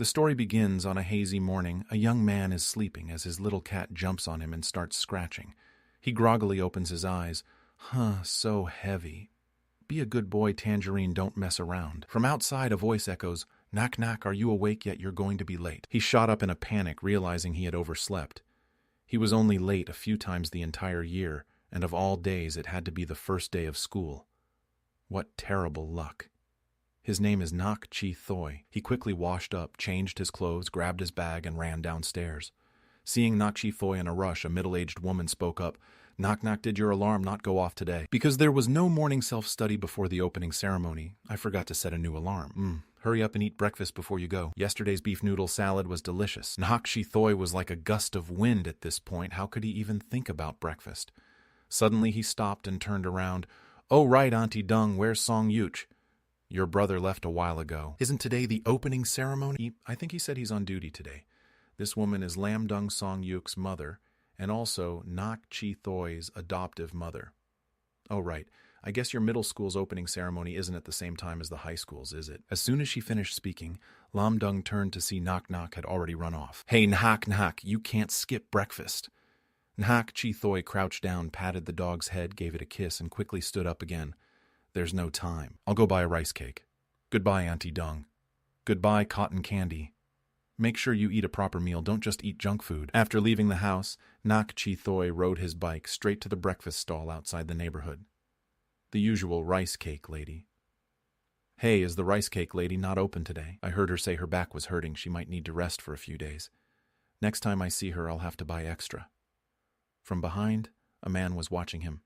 The story begins on a hazy morning. A young man is sleeping as his little cat jumps on him and starts scratching. He groggily opens his eyes. So heavy. Be a good boy, Tangerine, don't mess around. From outside, a voice echoes, "Knock, knock, are you awake yet? You're going to be late." He shot up in a panic, realizing he had overslept. He was only late a few times the entire year, and of all days it had to be the first day of school. What terrible luck. His name is Nak Chi Thoi. He quickly washed up, changed his clothes, grabbed his bag, and ran downstairs. Seeing Nak Chi Thoi in a rush, a middle-aged woman spoke up, "Knock, knock, did your alarm not go off today?" Because there was no morning self-study before the opening ceremony, I forgot to set a new alarm. Hurry up and eat breakfast before you go. Yesterday's beef noodle salad was delicious. Nak Chi Thoi was like a gust of wind at this point. How could he even think about breakfast? Suddenly he stopped and turned around. "Oh right, Auntie Dung, where's Song Yuch? Your brother left a while ago. Isn't today the opening ceremony?" I think he said he's on duty today. This woman is Lam Dung Song Yuk's mother, and also Nak Chi Thoi's adoptive mother. Oh right, I guess your middle school's opening ceremony isn't at the same time as the high school's, is it? As soon as she finished speaking, Lam Dung turned to see Nak Nak had already run off. "Hey, Nak Nak, you can't skip breakfast." Nak Chi Thoi crouched down, patted the dog's head, gave it a kiss, and quickly stood up again. "There's no time. I'll go buy a rice cake. Goodbye, Auntie Dung. Goodbye, cotton candy. Make sure you eat a proper meal, don't just eat junk food." After leaving the house, Nak Chi Thoi rode his bike straight to the breakfast stall outside the neighborhood. The usual rice cake lady. "Hey, is the rice cake lady not open today? I heard her say her back was hurting. She might need to rest for a few days. Next time I see her, I'll have to buy extra." From behind, a man was watching him.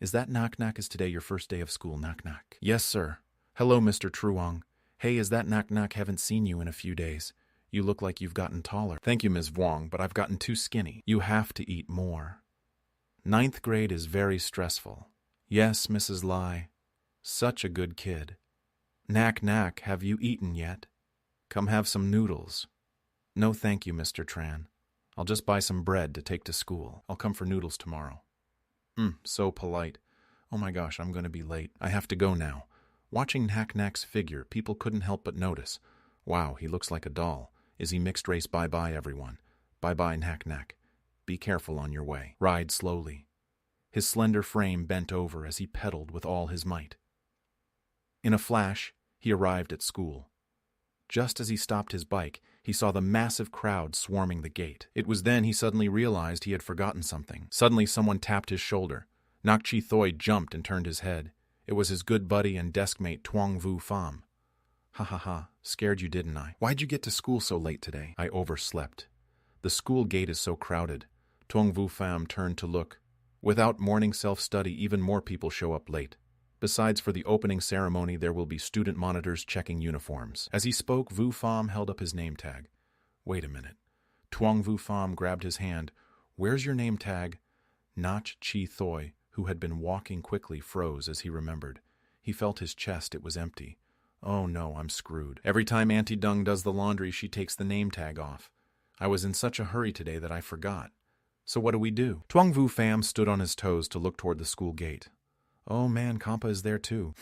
Is that Knock Knock? Is today your first day of school, Knock Knock?" "Yes, sir. Hello, Mr. Truong. Hey, is that Knock Knock? Haven't seen you in a few days. You look like you've gotten taller." "Thank you, Ms. Vuong, but I've gotten too skinny." "You have to eat more. 9th grade is very stressful." "Yes, Mrs. Lai. Such a good kid." "Knock Knock, have you eaten yet? Come have some noodles." "No, thank you, Mr. Tran. I'll just buy some bread to take to school. I'll come for noodles tomorrow." So polite. Oh my gosh, I'm going to be late. I have to go now. Watching Nak Nak's figure, people couldn't help but notice. Wow, he looks like a doll. Is he mixed race? Bye-bye, everyone. Bye-bye, Nak Nak. Be careful on your way. Ride slowly. His slender frame bent over as he pedaled with all his might. In a flash, he arrived at school. Just as he stopped his bike, he saw the massive crowd swarming the gate. It was then he suddenly realized he had forgotten something. Suddenly someone tapped his shoulder. Nak Chi Thoi jumped and turned his head. It was his good buddy and deskmate Tuong Vu Pham. "Ha ha ha, scared you, didn't I? Why'd you get to school so late today?" "I overslept. The school gate is so crowded." Tuong Vu Pham turned to look. Without morning self-study, even more people show up late. Besides, for the opening ceremony, there will be student monitors checking uniforms. As he spoke, Vu Pham held up his name tag. Wait a minute. Tuong Vu Pham grabbed his hand. "Where's your name tag?" Nach Chi Thoi, who had been walking quickly, froze as he remembered. He felt his chest. It was empty. Oh no, I'm screwed. Every time Auntie Dung does the laundry, she takes the name tag off. I was in such a hurry today that I forgot. So what do we do? Tuong Vu Pham stood on his toes to look toward the school gate. Oh man, Kampa is there too.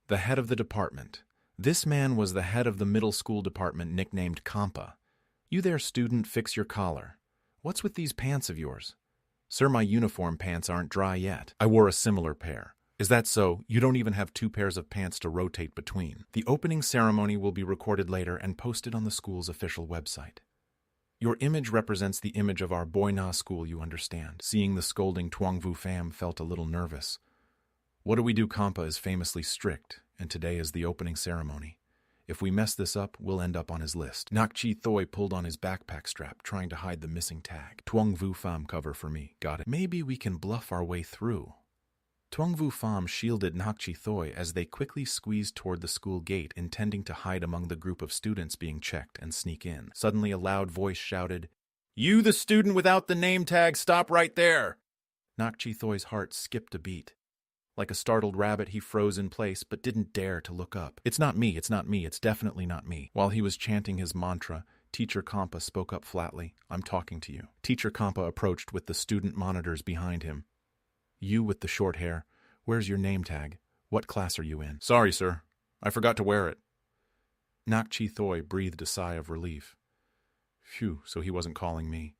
The head of the department. This man was the head of the middle school department, nicknamed Kampa. "You there, student, fix your collar. What's with these pants of yours?" "Sir, my uniform pants aren't dry yet." "I wore a similar pair." "Is that so? You don't even have 2 pairs of pants to rotate between." "The opening ceremony will be recorded later and posted on the school's official website. Your image represents the image of our Boy Na school, you understand." Seeing the scolding, Tuong Vu Pham felt a little nervous. "What do we do? Kampa is famously strict, and today is the opening ceremony. If we mess this up, we'll end up on his list." Nak Chi Thoi pulled on his backpack strap, trying to hide the missing tag. "Tuong Vu Pham, cover for me. Got it." "Maybe we can bluff our way through." Tuong Vu Pham shielded Nak Chi Thoi as they quickly squeezed toward the school gate, intending to hide among the group of students being checked and sneak in. Suddenly a loud voice shouted, "You, the student without the name tag, stop right there!" Nak Chi Thoi's heart skipped a beat. Like a startled rabbit, he froze in place, but didn't dare to look up. It's not me, it's definitely not me." While he was chanting his mantra, Teacher Kampa spoke up flatly. "I'm talking to you." Teacher Kampa approached with the student monitors behind him. "You with the short hair, where's your name tag? What class are you in?" "Sorry, sir. I forgot to wear it." Zhiqi Thoi breathed a sigh of relief. Phew, so he wasn't calling me.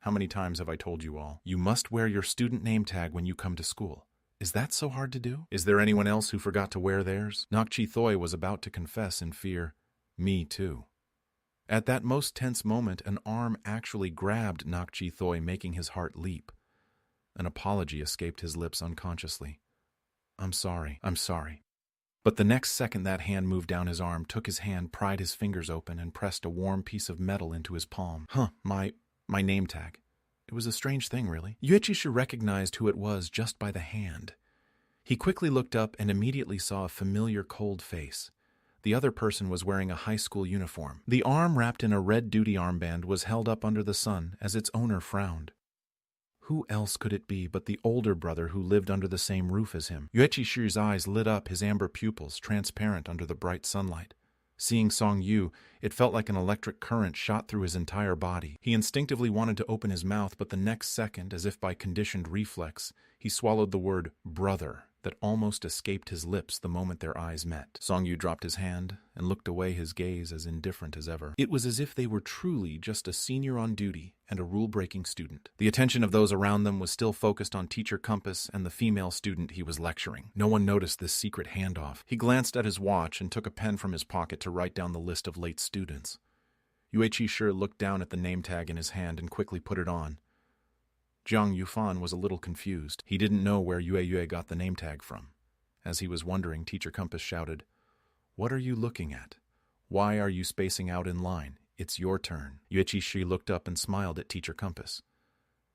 How many times have I told you all? You must wear your student name tag when you come to school. Is that so hard to do? Is there anyone else who forgot to wear theirs? Zhiqi Thoi was about to confess in fear, me too. At that most tense moment, an arm actually grabbed Zhiqi Thoi, making his heart leap. An apology escaped his lips unconsciously. I'm sorry. But the next second that hand moved down his arm, took his hand, pried his fingers open, and pressed a warm piece of metal into his palm. My name tag. It was a strange thing, really. Zhiqi recognized who it was just by the hand. He quickly looked up and immediately saw a familiar cold face. The other person was wearing a high school uniform. The arm wrapped in a red duty armband was held up under the sun as its owner frowned. Who else could it be but the older brother who lived under the same roof as him? Zhiqi's eyes lit up, his amber pupils transparent under the bright sunlight. Seeing Song Yu, it felt like an electric current shot through his entire body. He instinctively wanted to open his mouth, but the next second, as if by conditioned reflex, he swallowed the word brother that almost escaped his lips the moment their eyes met. Song Yu dropped his hand and looked away, his gaze as indifferent as ever. It was as if they were truly just a senior on duty and a rule-breaking student. The attention of those around them was still focused on Teacher Compass and the female student he was lecturing. No one noticed this secret handoff. He glanced at his watch and took a pen from his pocket to write down the list of late students. Zhiqi looked down at the name tag in his hand and quickly put it on. Jiang Yufan was a little confused. He didn't know where Yue got the name tag from. As he was wondering, Teacher Compass shouted, "What are you looking at? Why are you spacing out in line? It's your turn." Zhiqi looked up and smiled at Teacher Compass.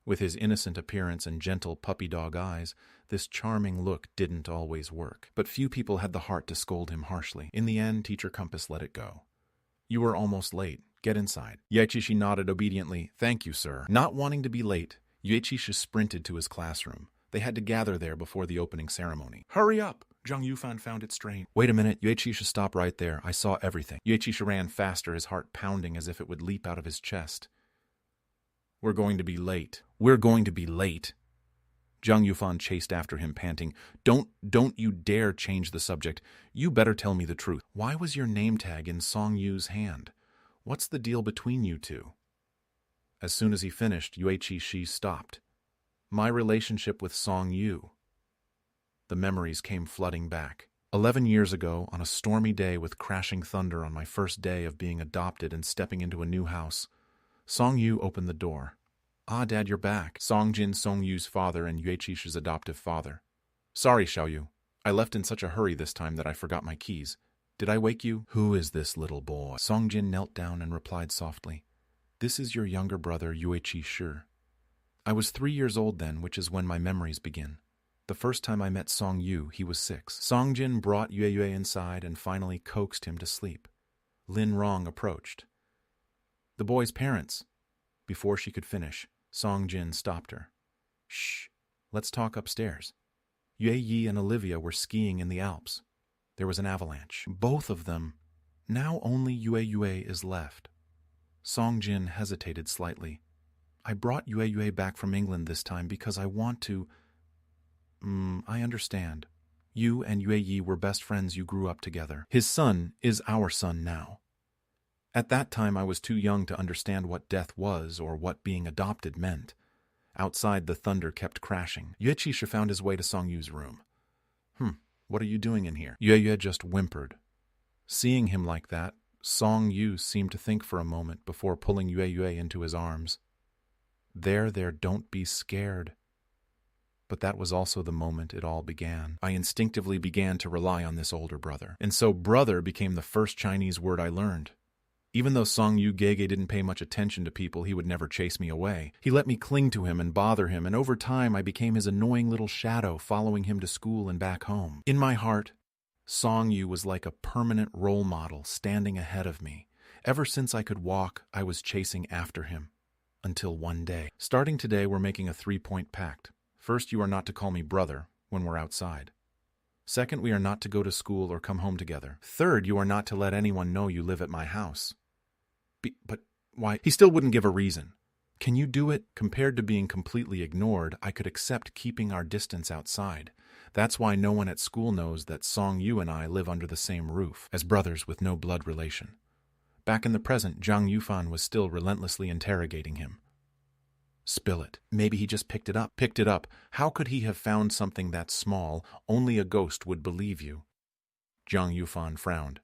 With his innocent appearance and gentle puppy dog eyes, this charming look didn't always work. But few people had the heart to scold him harshly. In the end, Teacher Compass let it go. "You were almost late. Get inside." Zhiqi nodded obediently. "Thank you, sir." Not wanting to be late, Zhiqi sprinted to his classroom. They had to gather there before the opening ceremony. "Hurry up!" Zhang Yufan found it strange. "Wait a minute, Zhiqi, stop right there. I saw everything." Zhiqi ran faster, his heart pounding as if it would leap out of his chest. We're going to be late. Zhang Yufan chased after him, panting. Don't you dare change the subject. You better tell me the truth. Why was your name tag in Song Yu's hand? What's the deal between you two? As soon as he finished, Zhiqi stopped. My relationship with Song Yu. The memories came flooding back. 11 years ago, on a stormy day with crashing thunder on my first day of being adopted and stepping into a new house, Song Yu opened the door. "Ah, Dad, you're back." Song Jin, Song Yu's father and Zhiqi's adoptive father. "Sorry, Xiaoyu. I left in such a hurry this time that I forgot my keys. Did I wake you?" "Who is this little boy?" Song Jin knelt down and replied softly. "This is your younger brother, Zhiqi. I was 3 years old then, which is when my memories begin. The first time I met Song Yu, he was 6. Song Jin brought Yue inside and finally coaxed him to sleep. Lin Rong approached. "The boy's parents." Before she could finish, Song Jin stopped her. "Shh, let's talk upstairs. Yue Yi and Olivia were skiing in the Alps. There was an avalanche. Both of them. Now only Yue is left." Song Jin hesitated slightly. "I brought Yue back from England this time because I want to... I understand. You and Yue Yi were best friends. You grew up together. His son is our son now. At that time I was too young to understand what death was or what being adopted meant." Outside, the thunder kept crashing. Zhiqi found his way to Song Yu's room. What are you doing in here?" Yue just whimpered. Seeing him like that, Song Yu seemed to think for a moment before pulling Yue into his arms. There, don't be scared." But that was also the moment it all began. I instinctively began to rely on this older brother. And so brother became the first Chinese word I learned. Even though Song Yu Gege didn't pay much attention to people, he would never chase me away. He let me cling to him and bother him, and over time I became his annoying little shadow, following him to school and back home. In my heart, Song Yu was like a permanent role model standing ahead of me. Ever since I could walk, I was chasing after him. Until one day. Starting today, we're making a 3-point pact. First, you are not to call me brother when we're outside. Second, we are not to go to school or come home together. Third, you are not to let anyone know you live at my house. But why? He still wouldn't give a reason. Can you do it? Compared to being completely ignored, I could accept keeping our distance outside. That's why no one at school knows that Song Yu and I live under the same roof, as brothers with no blood relation. Back in the present, Zhang Yufan was still relentlessly interrogating him. Spill it. Maybe he just picked it up. Picked it up. How could he have found something that small? Only a ghost would believe you. Zhang Yufan frowned.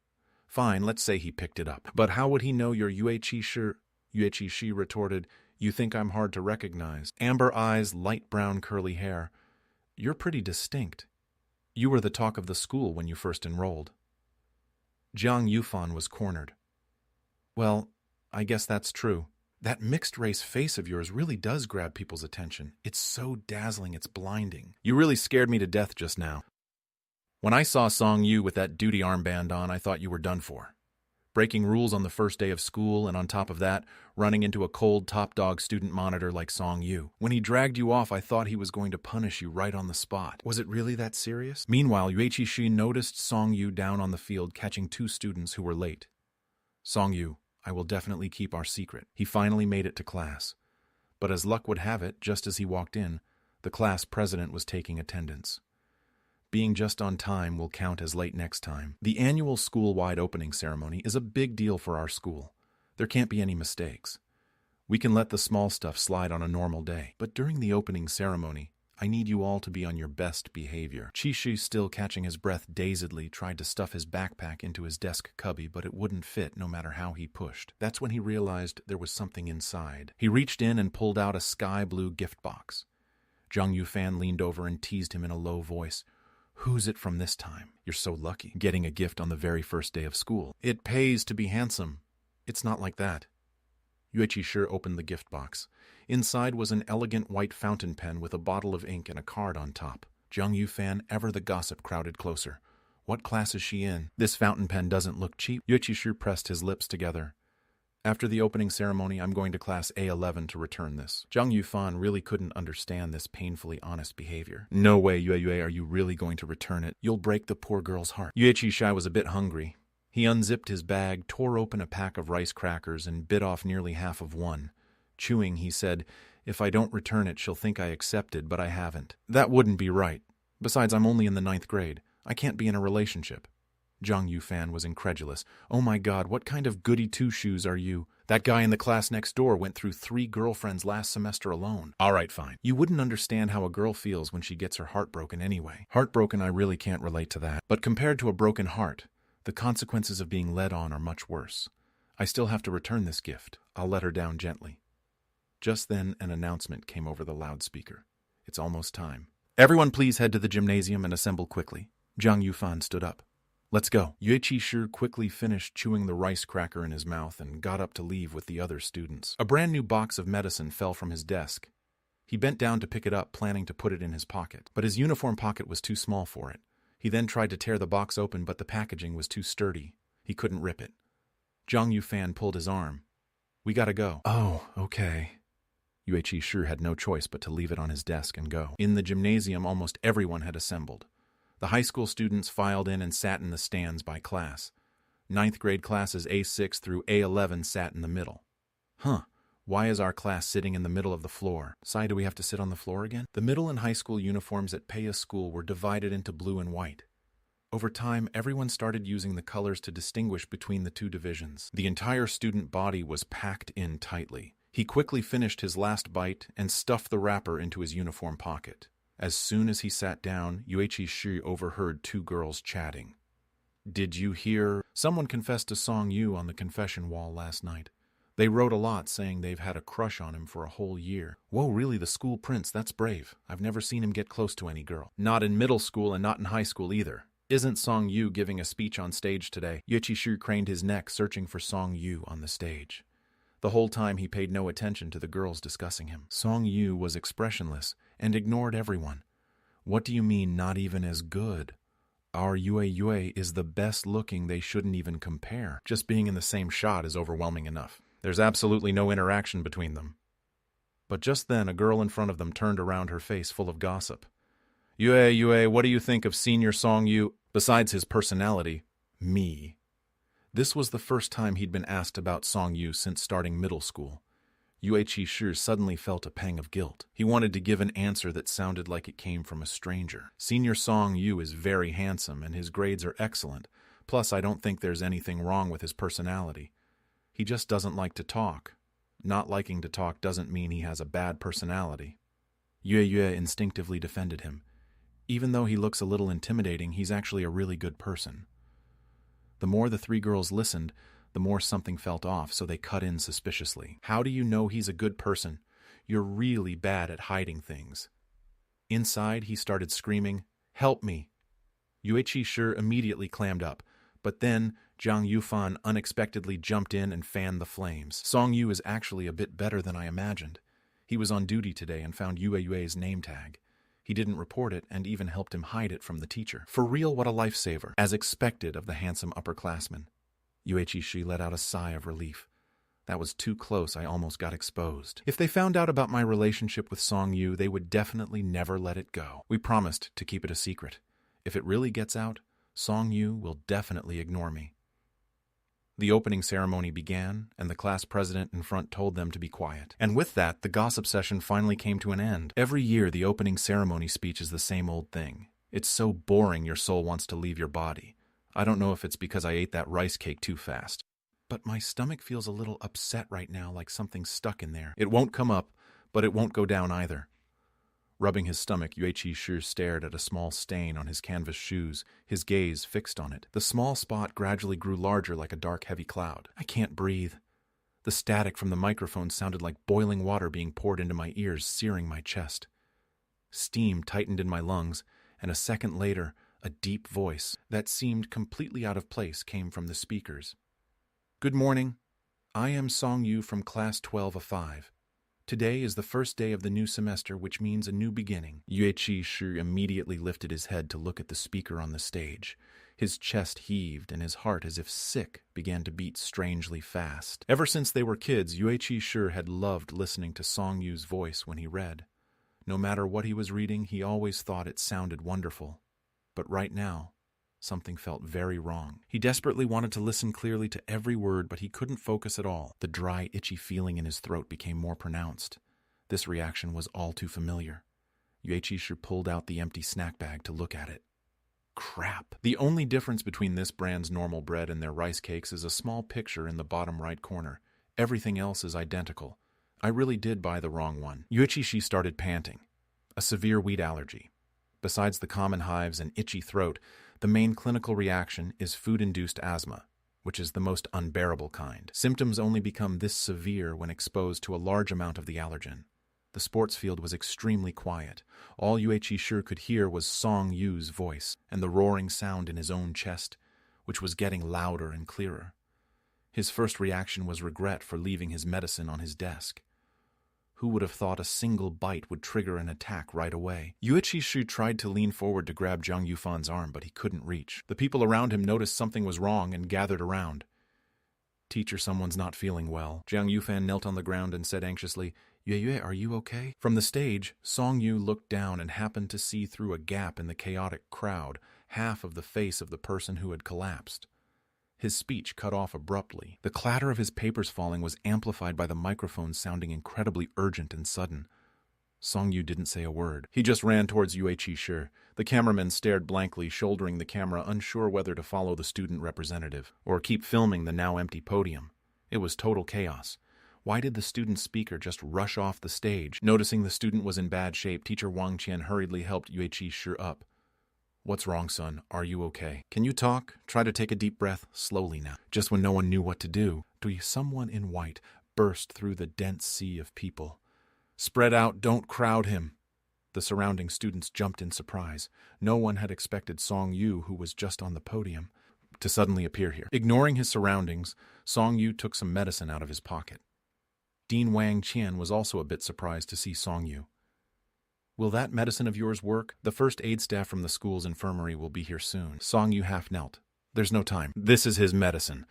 Fine, let's say he picked it up. But how would he know you're Yueqi Shi? Yueqi Shi retorted, You think I'm hard to recognize. Amber eyes, light brown curly hair. You're pretty distinct. You were the talk of the school when you first enrolled. Zhang Yufan was cornered. Well, I guess that's true. That mixed-race face of yours really does grab people's attention. It's so dazzling, it's blinding. You really scared me to death just now. When I saw Song Yu with that duty armband on, I thought you were done for. Breaking rules on the first day of school, and on top of that, running into a cold top-dog student monitor like Song Yu. When he dragged you off, I thought he was going to punish you right on the spot. Was it really that serious? Meanwhile, Yueqi Shi noticed Song Yu down on the field catching 2 students who were late. Song Yu, I will definitely keep our secret. He finally made it to class. But as luck would have it, just as he walked in, the class president was taking attendance. Being just on time will count as late next time. The annual school-wide opening ceremony is a big deal for our school. There can't be any mistakes. We can let the small stuff slide on a normal day. But during the opening ceremony, I need you all to be on your best behavior. Zhiqi, still catching his breath dazedly, tried to stuff his backpack into his desk cubby, but it wouldn't fit no matter how he pushed. That's when he realized there was something inside. He reached in and pulled out a sky-blue gift box. Zhang Yufan leaned over and teased him in a low voice. Who's it from this time? You're so lucky, getting a gift on the very first day of school. It pays to be handsome. It's not like that. Yueqi Shi opened the gift box. Inside was an elegant white fountain pen with a bottle of ink and a card on top. Zhang Yufan, ever the gossip, crowded closer. What class is she in? This fountain pen doesn't look cheap. Yueqi Shi pressed his lips together. After the opening ceremony, I'm going to class A11 to return this. Zhang Yufan really couldn't understand this painfully honest behavior. No way, Yue, are you really going to return it? You'll break the poor girl's heart. Yueqi Shi was a bit hungry. He unzipped his bag, tore open a pack of rice crackers, and bit off nearly half of one. Chewing, he said, If I don't return it, she'll think I accepted, but I haven't. That wouldn't be right. Besides, I'm only in the 9th grade. I can't be in a relationship. Zhang Yufan was incredulous. Oh my God, what kind of goody two-shoes are you? That guy in the class next door went through 3 girlfriends last semester alone. All right, fine. You wouldn't understand how a girl feels when she gets her heart broken anyway. Heartbroken, I really can't relate to that. But compared to a broken heart, the consequences of being led on are much worse. I still have to return this gift. I'll let her down gently. Just then, an announcement came over the loudspeaker. It's almost time. Everyone please head to the gymnasium and assemble quickly. Zhang Yufan stood up. Let's go. Yueqi Shi quickly finished chewing the rice cracker in his mouth and got up to leave with the other students. A brand new box of medicine fell from his desk. He bent down to pick it up, planning to put it in his pocket. But his uniform pocket was too small for it. He then tried to tear the box open, but the packaging was too sturdy. He couldn't rip it. Zhang Yufan pulled his arm. We gotta go. Oh, okay. Yueqi Shi had no choice but to leave it on his desk and go. In the gymnasium, almost everyone had assembled. The high school students filed in and sat in the stands by class. 9th grade classes A6 through A11 sat in the middle. Huh, why is our class sitting in the middle of the floor? Sai, do we have to sit on the floor again? The middle and high school uniforms at Peya School were divided into blue and white. Over time, everyone started using the colors to distinguish between the 2 divisions. The entire student body was packed in tightly. He quickly finished his last bite and stuffed the wrapper into his uniform pocket. As soon as he sat down, Yueqi Shi overheard 2 girls chatting. Did you hear? Someone confessed to Song Yu on the confession wall last night. They wrote a lot saying they've had a crush on him for a whole year. Whoa, really, the school prince, that's brave. I've never seen him get close to any girl. Not in middle school and not in high school either. Isn't Song Yu giving a speech on stage today? Yueqi Shi craned his neck, searching for Song Yu on the stage. The whole time he paid no attention to the girls discussing him. Song Yu was expressionless and ignored everyone. What do you mean, not even as good? Our Yue is the best looking, they shouldn't even compare. Just being in the same shot is overwhelming enough. There's absolutely no interaction between them. But just then a girl in front of them turned around, her face full of gossip. Yue, what do you think of senior Song Yu? Besides his personality, me. This was the first time he'd been asked about Song Yu since starting middle school. Yueqi Shi suddenly felt a pang of guilt. He wanted to give an answer that sounded like it came from a stranger. Senior Song Yu is very handsome and his grades are excellent. Plus, I don't think there's anything wrong with his personality. He just doesn't like to talk. Not liking to talk doesn't mean he has a bad personality. Yue instinctively defended him. Even though he looks a little intimidating, he's actually a really good person. The more the three girls listened, the more something felt off, so they cut in suspiciously. How do you know he's a good person? You're really bad at hiding things. Inside, he started screaming, "Help me!" Yueqi Shi immediately clammed up, but then Zhang Yufan unexpectedly jumped in and fanned the flames. Song Yu is actually a bit better than I imagined. He was on duty today and found Yue's name tag. He didn't report it and even helped him hide it from the teacher. For real, what a lifesaver, as expected of the handsome upperclassman. Yueqi Shi let out a sigh of relief. That was too close, I almost got exposed. If they found out about my relationship with Song Yu, they would definitely never let it go. We promised to keep it a secret. If it really gets out, Song Yu will definitely ignore me. The opening ceremony began, and the class president in front told them to be quiet. And with that, the gossip session finally came to an end. Every year, the opening ceremony speech is the same old thing. It's so boring your soul wants to leave your body. I don't know if it's because I ate that rice cake too fast. But my stomach feels a little upset right now, like something's stuck in there. It won't come up, but it won't go down either. Rubbing his stomach, Yueqi Shi stared at a small stain on his canvas shoes, his gaze fixed on it. The small spot gradually grew larger like a dark, heavy cloud. I can't breathe. The static from the microphone sounded like boiling water being poured into my ears, searing my chest. Steam tightened in my lungs, and a second later, a deep voice that seemed completely out of place came from the speakers. Good morning. I am Song Yu from Class 12 of 5. Today is the first day of the new semester, which means a new beginning. Yueqi Shi immediately lifted his head to look at the speaker on the stage. His chest heaved, and his heart, as if sick, began to beat strangely fast. Ever since they were kids, Yueqi Shi had loved listening to Song Yu's voice when he read. No matter what he was reading, he always thought it sounded wonderful. But right now, something felt very wrong. He desperately wanted to listen clearly to every word, but he couldn't focus at all. The dry, itchy feeling in his throat became more pronounced. This reaction was all too familiar. Yueqi Shi pulled out the empty snack bag to look at it. Crap. The only difference between this brand's normal bread and their rice cakes is a small picture in the bottom right corner. Everything else is identical. I really did buy the wrong one. Yueqi Shi started panting. A severe wheat allergy. Besides the common hives and itchy throat, the main clinical reaction is food-induced asthma, which is the most unbearable kind. Symptoms only become this severe when exposed to a large amount of the allergen. The sports field was extremely quiet. All Yueqi Shi could hear was Song Yu's voice and the roaring sound in his own chest, which was getting louder and clearer. His first reaction was regret for leaving his medicine on his desk. Who would have thought a single bite would trigger an attack right away? Yueqi Shi tried to lean forward to grab Zhang Yufan's arm, but he couldn't reach. The people around him noticed something was wrong and gathered around. Teacher, someone's not feeling well. Zhang Yufan knelt on the ground and said anxiously, Yue, are you okay? From the stage, Song Yu looked down and happened to see through a gap in the chaotic crowd half of the face of the person who had collapsed. His speech cut off abruptly. The clatter of his papers falling was amplified by the microphone sounding incredibly urgent and sudden. Song Yu didn't say a word. He just ran towards Yueqi Shi. The cameraman stared blankly, shouldering the camera, unsure whether to follow the student representative or keep filming the now empty podium. It was total chaos. Why did the student speaker just rush off the stage? Noticing the student was in bad shape, Teacher Wang Qian hurriedly helped Yueqi Shi up. What's wrong, son? Are you okay? Can you talk? Try to take a deep breath, slowly now. Just when no one knew what to do, someone in white burst through the dense sea of people. Spread out, don't crowd him. The surrounding students jumped in surprise. No one had expected Song Yu, who was just on the podium, to suddenly appear here. Ignoring his surroundings, Song Yu took some medicine out of his pocket. Dean Wang Qian was also a bit surprised to see Song Yu. Will that medicine of yours work? The first aid staff from the school's infirmary will be here soon. Song Yu half knelt. There's no time. This is his medicine.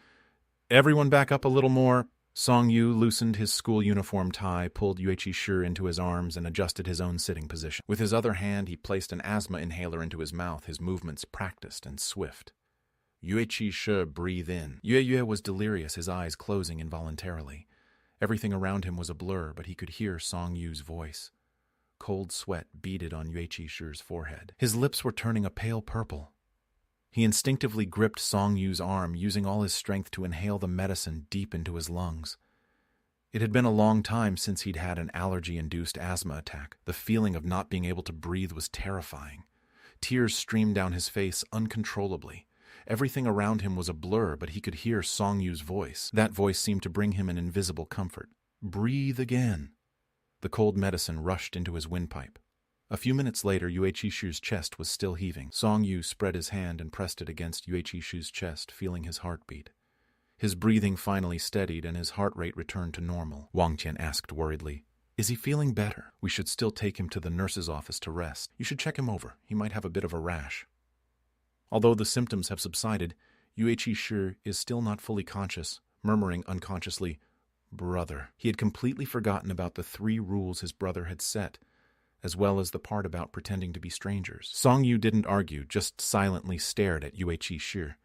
Everyone back up a little more. Song Yu loosened his school uniform tie, pulled Yueqi Shi into his arms, and adjusted his own sitting position. With his other hand, he placed an asthma inhaler into his mouth, his movements practiced and swift. Yueqi Shi breathed in. Yue was delirious, his eyes closing involuntarily. Everything around him was a blur, but he could hear Song Yu's voice. Cold sweat beaded on Yue Qishu's forehead. His lips were turning a pale purple. He instinctively gripped Song Yu's arm, using all his strength to inhale the medicine deep into his lungs. It had been a long time since he'd had an allergy-induced asthma attack. The feeling of not being able to breathe was terrifying. Tears streamed down his face uncontrollably. Everything around him was a blur, but he could hear Song Yu's voice. That voice seemed to bring him an invisible comfort. Breathe again. The cold medicine rushed into his windpipe. A few minutes later, Yue Qishu's chest was still heaving. Song Yu spread his hand and pressed it against Yue Qishu's chest, feeling his heartbeat. His breathing finally steadied and his heart rate returned to normal. Wang Qian asked worriedly, "Is he feeling better? We should still take him to the nurse's office to rest. You should check him over. He might have a bit of a rash." Although the symptoms have subsided, Yue Qishu is still not fully conscious, murmuring unconsciously, "Brother." He had completely forgotten about the 3 rules his brother had set, as well as the part about pretending to be strangers. Song Yu didn't argue, just silently stared at Yue Qishu.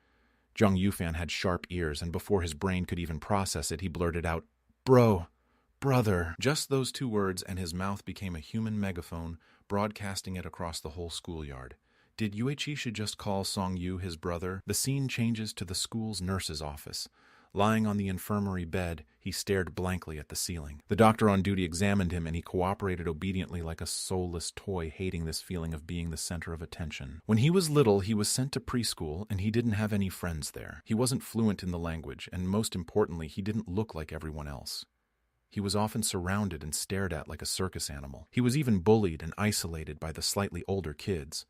Zhang Yufan had sharp ears, and before his brain could even process it, he blurted out, Brother. Just those 2 words, and his mouth became a human megaphone, broadcasting it across the whole schoolyard. Did Yue Qishu just call Song Yu his brother? The scene changes to the school's nurse's office. Lying on the infirmary bed, he stared blankly at the ceiling. The doctor on duty examined him, and he cooperated obediently like a soulless toy, hating this feeling of being the center of attention. When he was little, he was sent to preschool, and he didn't have any friends there. He wasn't fluent in the language, and most importantly, he didn't look like everyone else. He was often surrounded and stared at like a circus animal. He was even bullied and isolated by the slightly older kids.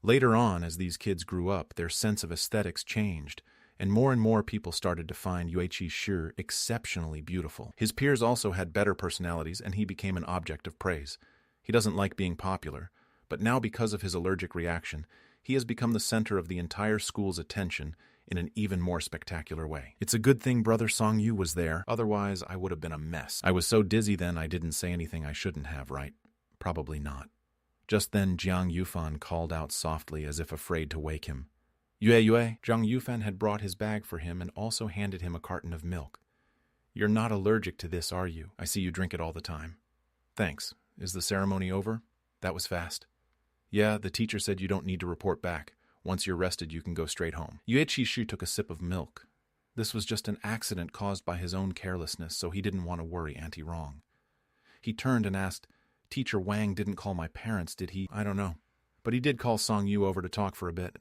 Later on, as these kids grew up, their sense of aesthetics changed, and more people started to find Yue Qishu exceptionally beautiful. His peers also had better personalities, and he became an object of praise. He doesn't like being popular, but now because of his allergic reaction, he has become the center of the entire school's attention in an even more spectacular way. It's a good thing Brother Song Yu was there, otherwise I would have been a mess. I was so dizzy then I didn't say anything I shouldn't have, right? Probably not. Just then Jiang Yufan called out softly as if afraid to wake him. Yue. Zhang Yufan had brought his bag for him and also handed him a carton of milk. You're not allergic to this, are you? I see you drink it all the time. Thanks. Is the ceremony over? That was fast. Yeah, the teacher said you don't need to report back. Once you're rested, you can go straight home. Yue Qishu took a sip of milk. This was just an accident caused by his own carelessness, so he didn't want to worry Auntie wrong. He turned and asked, Teacher Wang didn't call my parents, did he? I don't know. But he did call Song Yu over to talk for a bit.